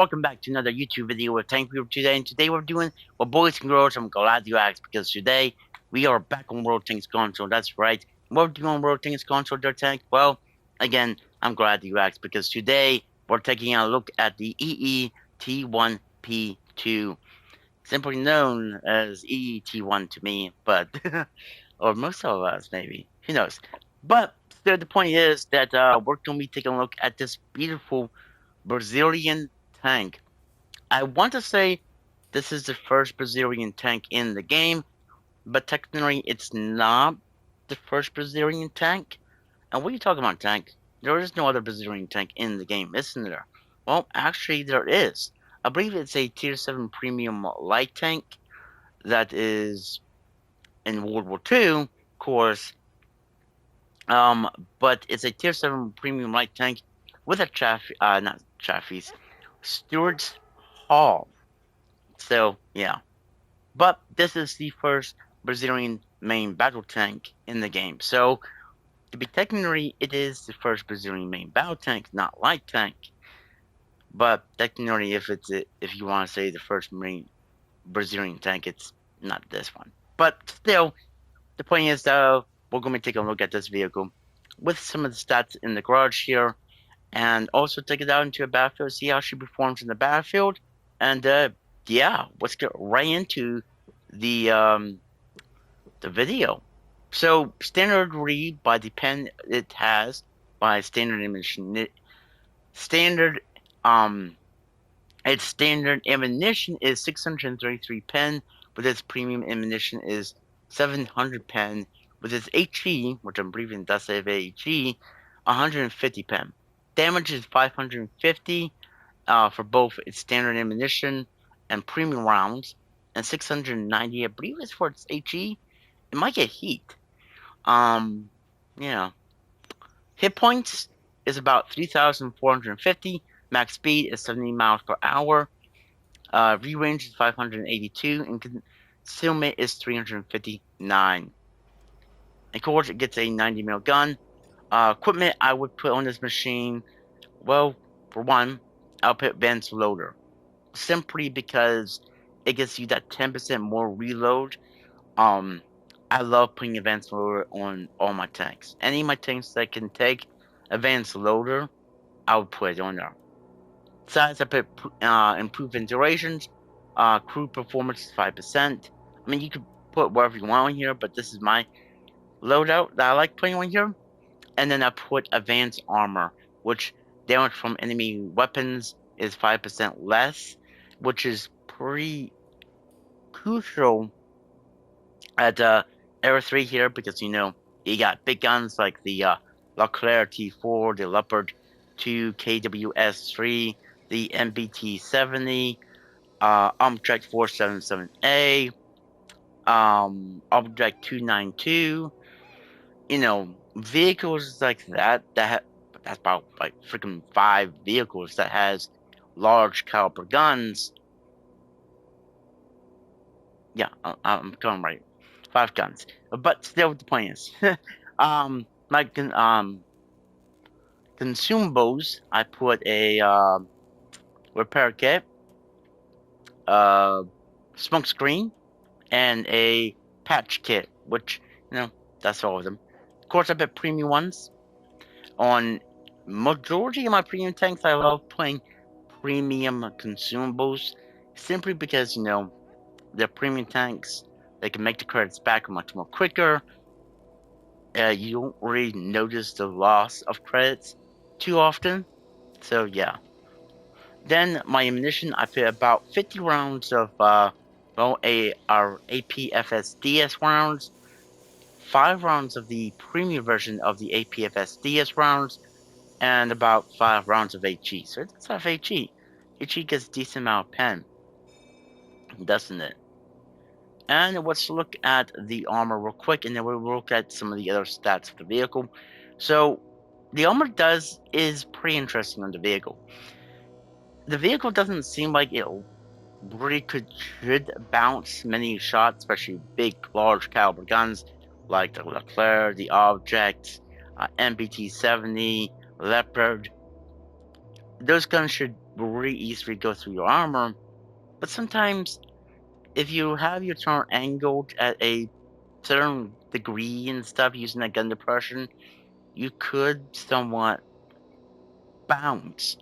welcome back to another YouTube video with Tank Viewer today. And today we're doing, well, boys and girls, I'm glad you asked, because today we are back on World Tanks Console. That's right. What we're doing on World Tanks Console, there, Tank? Well, again, I'm glad you asked, because today we're taking a look at the EE-T1 P2, simply known as EE-T1 to me, but or most of us maybe, who knows? But still, the point is that we're going to be taking a look at this beautiful Brazilian tank. I want to say this is the first Brazilian tank in the game, but technically it's not the first Brazilian tank. And what are you talking about, tank? There is no other Brazilian tank in the game, isn't there? Well, actually, there is. I believe it's a Tier 7 Premium Light tank that is in World War II, of course. But it's a Tier 7 Premium Light tank with a not Chaffee's, Stewart's Hall. So, yeah. But this is the first Brazilian main battle tank in the game. So, to be technically, it is the first Brazilian main battle tank, not light tank. But technically, if you want to say the first main Brazilian tank, it's not this one. But still, the point is, though, we're going to take a look at this vehicle with some of the stats in the garage here, and also take it out into a battlefield, see how she performs in the battlefield, and yeah, let's get right into the video. So standard read by the pen it has by standard ammunition. Its standard ammunition is 633 pen, but its premium ammunition is 700 pen, with its HE, which I'm believing does have HE, 150 pen. Damage is 550 for both its standard ammunition and premium rounds, and 690, I believe, is for its HE. It might get heat. Yeah. Hit points is about 3,450. Max speed is 70 miles per hour. Range is 582, and concealment is 359. Of course, it gets a 90 mil gun. Equipment I would put on this machine, well, for one, I'll put Advanced Loader. Simply because it gives you that 10% more reload. I love putting Advanced Loader on all my tanks. Any of my tanks that can take Advanced Loader, I would put it on there. Besides, I put improved durations, crew performance is 5%. I mean, you could put whatever you want on here, but this is my loadout that I like putting on here. And then I put advanced armor, which damage from enemy weapons is 5% less, which is pretty crucial at Era 3 here, because you know you got big guns like the Leclerc T4, the Leopard 2, KWS3, the MBT-70, Object 477A, Object 292. You know, vehicles like that that's about like freaking 5 vehicles that has large caliber guns. Yeah, I'm going right. 5 guns, but still, the point is, like consumables, I put a repair kit, smoke screen, and a patch kit, which, you know, that's all of them. Of course, I put premium ones on majority of my premium tanks. I love putting premium consumables, simply because, you know, they're premium tanks. They can make the credits back much more quicker. You don't really notice the loss of credits too often. So yeah. Then my ammunition, I put about 50 rounds of our APFS-DS rounds, 5 rounds of the premium version of the APFS-DS rounds, and about 5 rounds of HE. So it does have HE. HE gets a decent amount of pen, doesn't it? And let's look at the armor real quick, and then we'll look at some of the other stats of the vehicle. So the armor is pretty interesting on the vehicle. The vehicle doesn't seem like it really should bounce many shots, especially big, large caliber guns like the Leclerc, the Object, MBT-70, Leopard. Those guns should really easily go through your armor. But sometimes, if you have your turret angled at a certain degree and stuff using that gun depression, you could somewhat bounce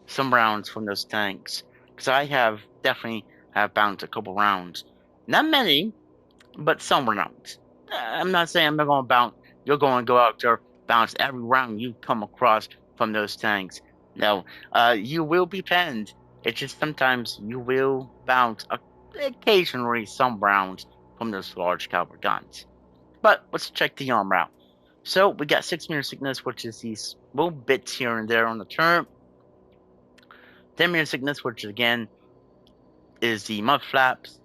some rounds from those tanks. Because I have definitely have bounced a couple rounds. Not many, but some rounds. I'm not saying I'm not going to bounce. You're going to go out there, bounce every round you come across from those tanks. No, you will be penned. It's just sometimes you will bounce occasionally some rounds from those large caliber guns. But let's check the armor out. So we got 6 meter thickness, which is these little bits here and there on the turret. 10 meter thickness, which again is the mud flaps,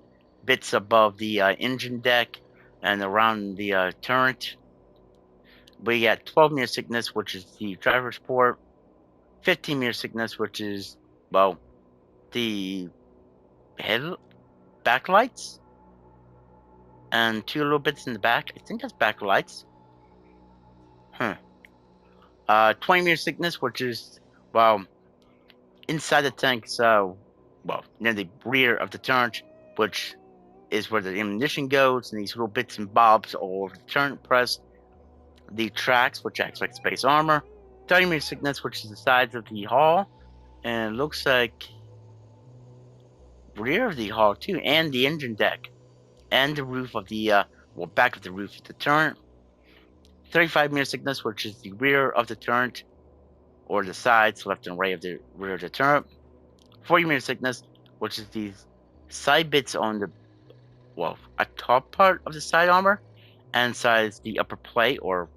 bits above the engine deck and around the turret. We got 12 meter thickness, which is the driver's port. 15 meter thickness, which is, well, the head backlights. And 2 little bits in the back. I think that's backlights. Huh. 20 meter thickness, which is, well, inside the tank, so, well, near the rear of the turret, which is where the ammunition goes, and these little bits and bobs all over the turret press. The tracks, which acts like space armor. 30 meter thickness, which is the sides of the hull, and it looks like rear of the hull too, and the engine deck, and the roof of the back of the roof of the turret. 35 meter thickness, which is the rear of the turret, or the sides, left and right of the rear of the turret. 40 meter thickness, which is these side bits on the, well, a top part of the side armor, and sides the upper plate, or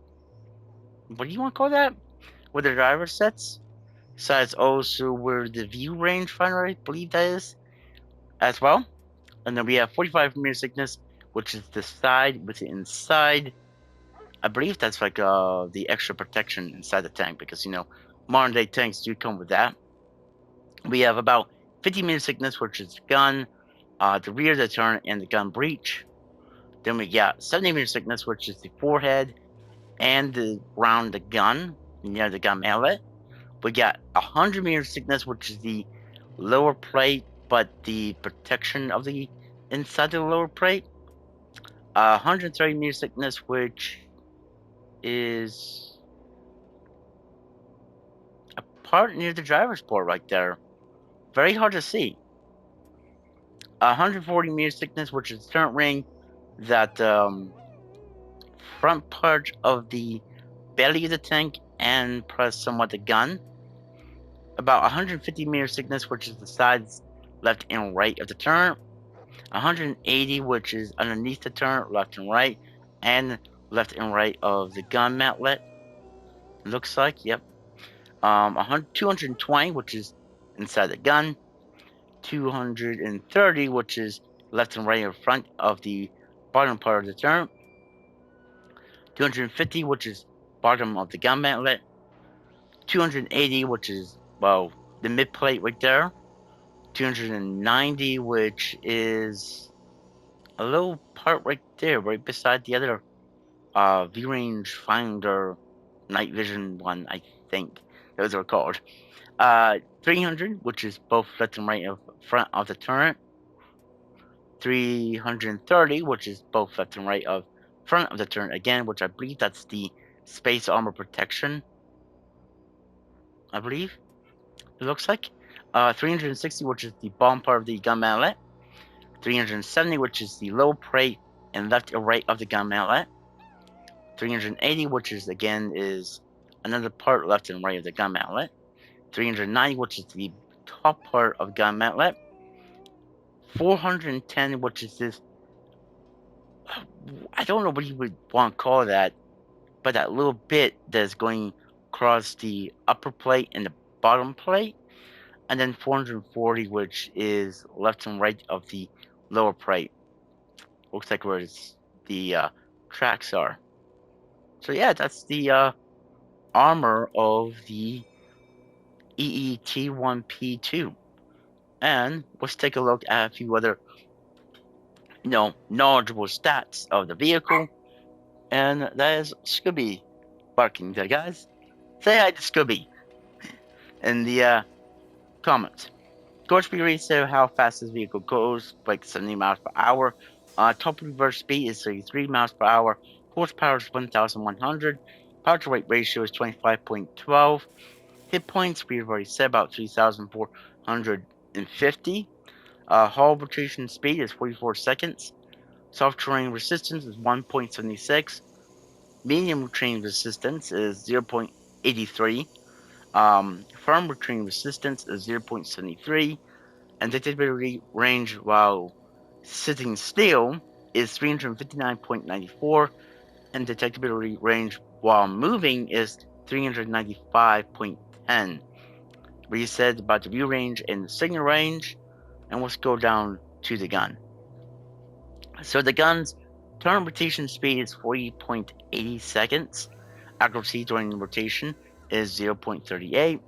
what do you want to call that? Where the driver sits. Sides also where the view range finder, I believe that is, as well. And then we have 45 meter thickness, which is the side with the inside. I believe that's like the extra protection inside the tank, because modern day tanks do come with that. We have about 50 meter thickness, which is the gun, the rear of the turret, and the gun breech. Then we got 70 meter thickness, which is the forehead and around the gun, near the gun mallet. We got 100 meter thickness, which is the lower plate, but the protection of the inside of the lower plate. 130 meter thickness, which is a part near the driver's port right there. Very hard to see. 140 meter thickness, which is the turret ring, that front part of the belly of the tank and press somewhat the gun. About 150 meter thickness, which is the sides left and right of the turret. 180, which is underneath the turret, left and right, and left and right of the gun mantlet. Looks like, yep. 220, which is inside the gun. 230, which is left and right in front of the bottom part of the turret. 250, which is bottom of the gun mantlet. 280, which is, well, the mid plate right there. 290, which is a little part right there, right beside the other view range finder night vision one, I think those are called. 300, which is both left and right of front of the turret. 330, which is both left and right of front of the turret again, which I believe that's the space armor protection. I believe it looks like. 360, which is the bottom part of the gun mallet. 370, which is the lower plate and left and right of the gun mallet. 380, which is again is another part left and right of the gun mallet. 390, which is the top part of gun mantlet. 410, which is this, I don't know what you would want to call that, but that little bit that's going across the upper plate and the bottom plate. And then 440, which is left and right of the lower plate. Looks like where the tracks are. So yeah, that's the armor of the EE-T1 P2. And let's take a look at a few other knowledgeable stats of the vehicle. And that is Scooby barking there, guys. Say hi to Scooby. And the Comments. Torch speed rates show how fast this vehicle goes, like 70 miles per hour. Top reverse speed is 33 miles per hour. Horsepower is 1,100. Power to weight ratio is 25.12. Hit points, we've already said, about 3,450. Hull rotation speed is 44 seconds. Soft terrain resistance is 1.76. Medium terrain resistance is 0.83. Firm terrain resistance is 0.73. And detectability range while sitting still is 359.94. And detectability range while moving is 395.10. We said about the view range and the signal range, and let's go down to the gun. So the gun's turn rotation speed is 40.80 seconds. Accuracy during rotation is 0.38.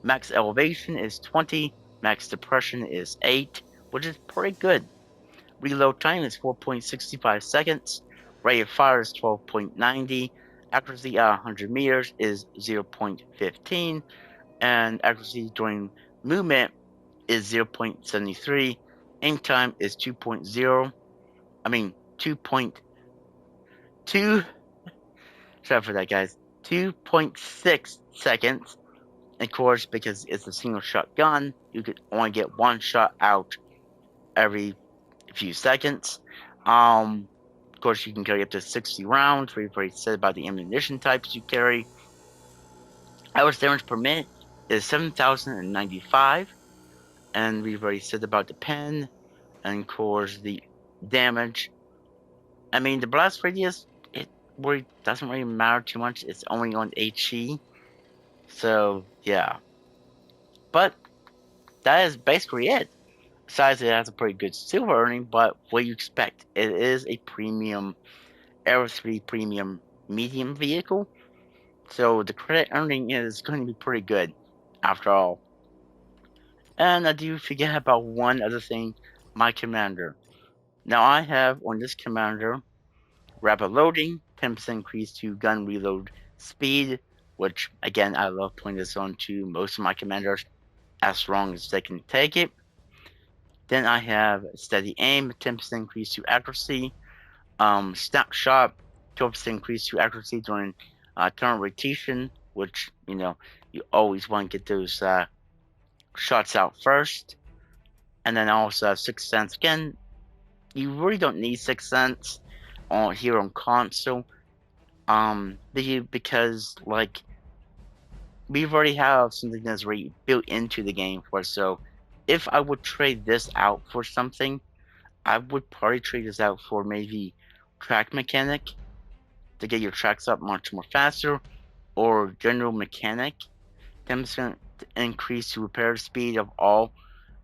Max elevation is 20. Max depression is 8, which is pretty good. Reload time is 4.65 seconds. Rate of fire is 12.90. Accuracy at 100 meters is 0.15. And accuracy during movement is 0.73. Aim time is 2.0. I mean, 2.2. Sorry for that, guys. 2.6 seconds. Of course, because it's a single shot gun, you could only get one shot out every few seconds. Of course, you can carry up to 60 rounds. We've already said about the ammunition types you carry. Average damage per minute is 7,095. And we've already said about the pen. And of course, the damage. I mean, the blast radius, it really doesn't really matter too much. It's only on HE. So, yeah. But that is basically it. Besides, it has a pretty good silver earning, but what you expect? It is a premium Aero 3 premium medium vehicle. So the credit earning is going to be pretty good, after all. And I do forget about one other thing, my commander. Now I have on this commander rapid loading, 10% increase to gun reload speed, which again I love putting this on to most of my commanders as long as they can take it. Then I have steady aim, 10% increase to accuracy, snapshot, 12% increase to accuracy during turn rotation, which you always want to get those shots out first. And then also have Sixth Sense. Again, you really don't need Sixth Sense on here on console, because like we've already have something that's already built into the game for us. So if I would trade this out for something, I would probably trade this out for maybe track mechanic to get your tracks up much more faster, or general mechanic, 10% increase to repair speed of all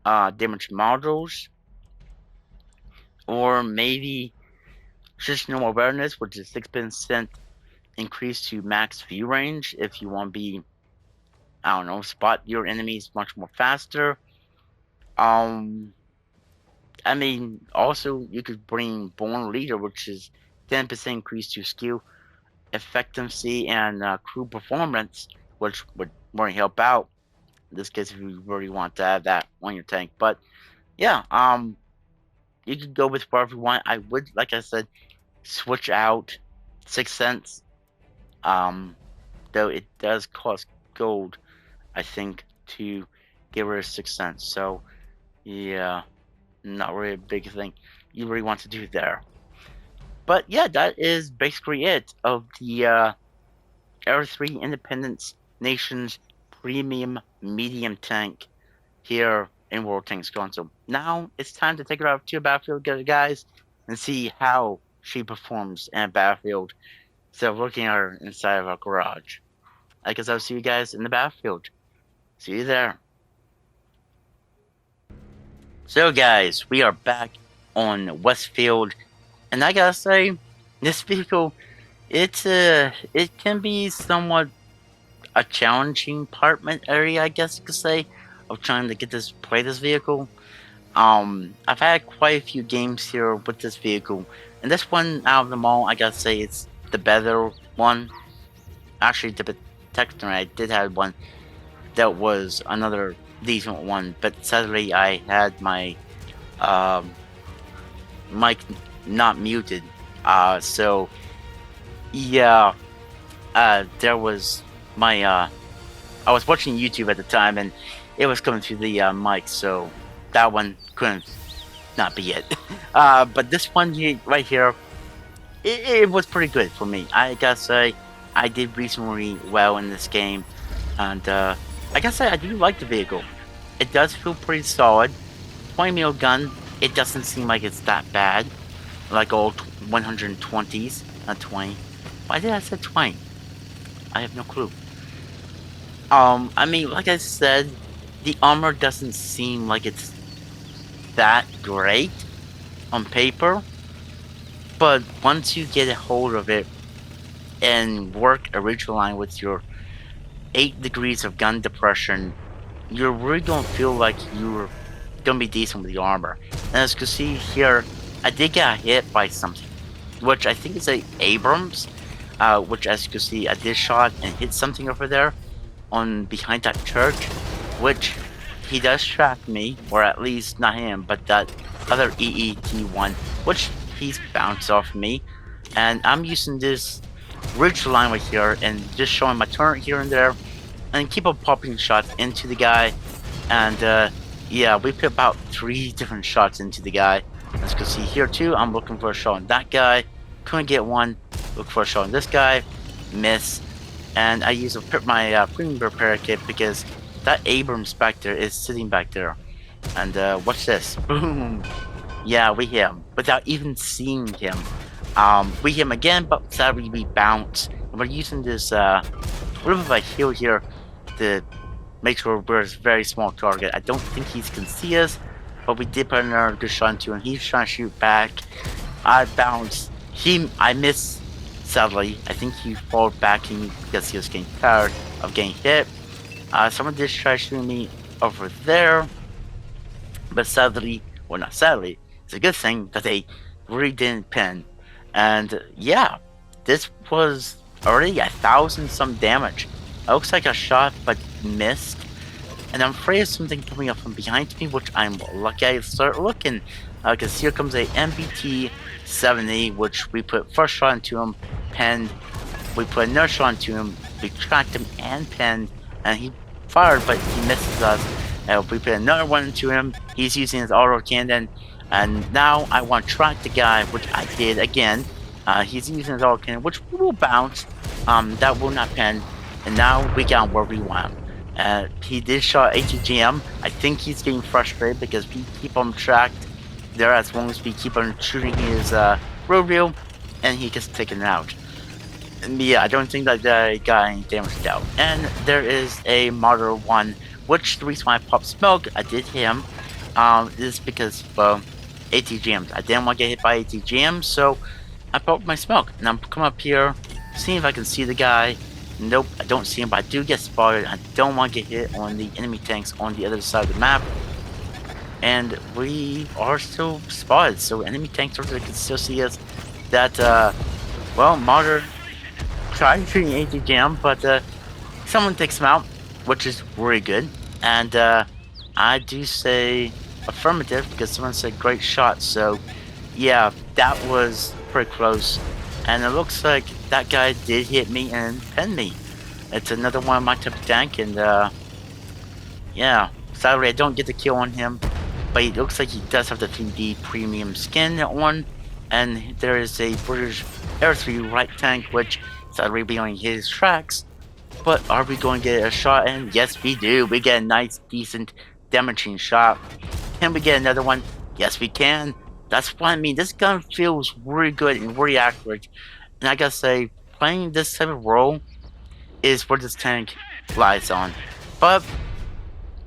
damaged modules, or maybe situational awareness, which is 6% increase to max view range if you want to be, I don't know, spot your enemies much more faster. I mean, also you could bring Born Leader, which is 10% increase to skill effectiveness and crew performance, which would really help out in this case if you really want to have that on your tank. But yeah, you could go with whatever you want. I would, like I said, switch out Sixth Sense. Though it does cost gold, I think, to get rid of Sixth Sense. So yeah, not really a big thing you really want to do there. But yeah, that is basically it of the Air 3 Independence Nations Premium Medium Tank here in World Tanks Console. Now it's time to take her out to a battlefield, guys, and see how she performs in a battlefield. So looking at her inside of our garage. I guess I'll see you guys in the battlefield. See you there. So guys, we are back on Westfield, and I gotta say, this vehicle, it can be somewhat a challenging apartment area, I guess you could say, of trying to play this vehicle. I've had quite a few games here with this vehicle, and this one out of them all, I gotta say, it's the better one. Actually, to be technically, I did have one that was another decent one, but sadly I had my um, mic not muted. So yeah, there was my I was watching YouTube at the time, and it was coming through the mic, so that one couldn't not be it. But this one right here, it was pretty good for me. I gotta say, I did reasonably well in this game, and I gotta say, I do like the vehicle. It does feel pretty solid. 20 mil gun, it doesn't seem like it's that bad, like old 120s, not 20. Why did I say 20? I have no clue. I mean, like I said, the armor doesn't seem like it's that great on paper, but once you get a hold of it and work a ritual line with your 8 degrees of gun depression, you're really gonna feel like you're gonna be decent with the armor. And as you can see here, I did get hit by something, which I think is a Abrams, which as you can see, I did shot and hit something over there on behind that church, which he does track me, or at least not him, but that other EE-T1, which he's bounced off me, and I'm using this ridge line right here and just showing my turret here and there, and keep on popping shots into the guy, and yeah, we put about 3 different shots into the guy. As you can see here too, I'm looking for a shot on that guy, couldn't get one, look for a shot on this guy, miss, and I use my premium repair kit because that Abrams back there is sitting back there. And watch this. Boom! Yeah, we hit him without even seeing him. We hit him again, but sadly we bounce. And we're using this little bit of a heal here to make sure we're a very small target. I don't think he can see us, but we did put another good shot into him. He's trying to shoot back. I bounced. I missed. Sadly, I think he fell back because he was getting tired of getting hit. Someone did try shooting me over there, but sadly, well not sadly, it's a good thing that they really didn't pin. And yeah, this was already 1,000 some damage. It looks like I shot but missed, and I'm afraid of something coming up from behind me, which I'm lucky I start looking, because here comes a MBT-70, which we put first shot into him, pinned, we put another shot into him, we tracked him and pinned, and he fired, but he misses us. We put another one into him, he's using his auto cannon, and now I want to track the guy, which I did again. He's using his auto cannon, which will bounce, that will not pin, and now we got where we want him. He did shot ATGM. I think he's getting frustrated because we keep him tracked there as long as we keep on shooting his road wheel, and he gets taken out. And yeah, I don't think that I got any damage dealt. And there is a Martyr 1, which the reason why I popped smoke, I did hit him, is because, well, ATGMs. I didn't want to get hit by ATGMs, so I popped my smoke. And I'm coming up here, seeing if I can see the guy. Nope, I don't see him, but I do get spotted. I don't want to get hit on the enemy tanks on the other side of the map. And we are still spotted, so enemy tanks can still see us. That, well, Martyr tried shooting ATGM, but someone takes him out, which is really good. And I do say affirmative because someone said great shot, so yeah, that was pretty close. And it looks like that guy did hit me and pinned me. It's another one of my type of tank, and yeah, sadly I don't get the kill on him, but it looks like he does have the 3D premium skin on, and there is a British Air 3 right tank, which sadly we only hit his tracks. But are we going to get a shot in? Yes, we do. We get a nice, decent damaging shot. Can we get another one? Yes, we can. That's what I mean. This gun feels really good and really accurate. And I gotta say, playing this type of role is where this tank lies on. But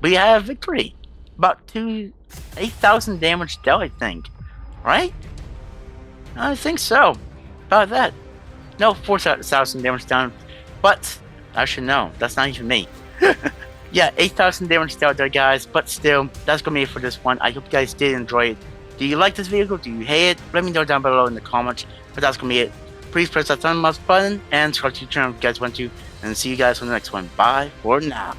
we have victory. About 8,000 damage dealt, I think. Right? I think so. About that. No, 4,000 damage down. But I should know. That's not even me. Yeah, 8,000 damage dealt there, guys. But still, that's gonna be it for this one. I hope you guys did enjoy it. Do you like this vehicle? Do you hate it? Let me know down below in the comments. But that's gonna be it. Please press that thumbs up button and subscribe to the channel if you guys want to. And see you guys on the next one. Bye for now.